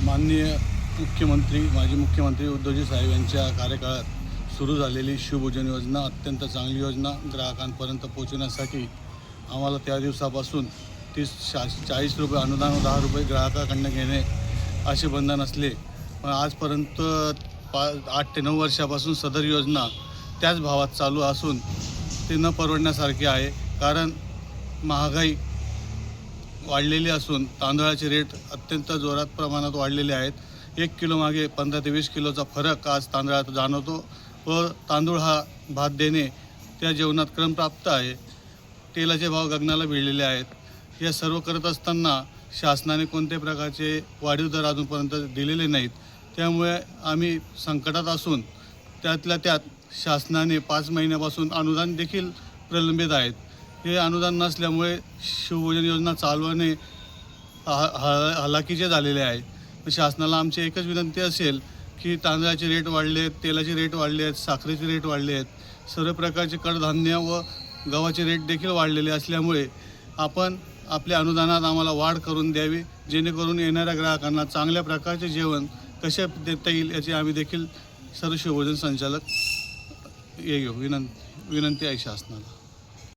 माननीय मुख्यमंत्री माजी मुख्यमंत्री उद्धवजी साहेब यांच्या कार्यकाळात सुरू झालेली शिवभोजन योजना अत्यंत चांगली योजना ग्राहकांपर्यंत पोहोचवण्यासाठी आम्हाला त्या दिवसापासून 40 रुपये अनुदान व 10 रुपये ग्राहकाकडनं घेणे असे बंधन असले, पण आजपर्यंत 8 ते 9 वर्षापासून सदर योजना त्याच भावात चालू असून ते न परवडण्यासारखे आहे. कारण महागाई वाढलेली असून तांदळाचे रेट अत्यंत जोरात प्रमाणात वाढलेले आहेत. 1 किलो मागे 15 ते 20 किलोचा फरक आज तांदळात जाणवतो व तांदूळ हा भात देणे त्या जेवणात क्रमप्राप्त आहे. तेलाचे भाव गगनाला भिडलेले आहेत. हे सर्व करत असताना शासनाने कोणत्याही प्रकारचे वाढीव दर अजूनपर्यंत दिलेले नाहीत. त्यामुळे आम्ही संकटात असून त्यातल्या त्यात शासनाने 5 महिन्यापासून अनुदान देखील प्रलंबित आहेत. हे अनुदान नसल्यामुळे शिवभोजन योजना चालवणे हलाखीचे झालेले आहे. शासनाला आमची एकच विनंती असेल की तांदळाचे रेट वाढले आहेत, तेलाचे रेट वाढले आहेत, साखरेचे रेट वाढले आहेत, सर्व प्रकारचे कडधान्य व गव्हाचे रेट देखील वाढलेले असल्यामुळे आपण आपल्या अनुदानात आम्हाला वाढ करून द्यावी, जेणेकरून येणाऱ्या ग्राहकांना चांगल्या प्रकारचे जेवण कसे देता येईल याची आम्ही देखील सर्व शिवभोजन संचालक विनंती आहे शासनाला.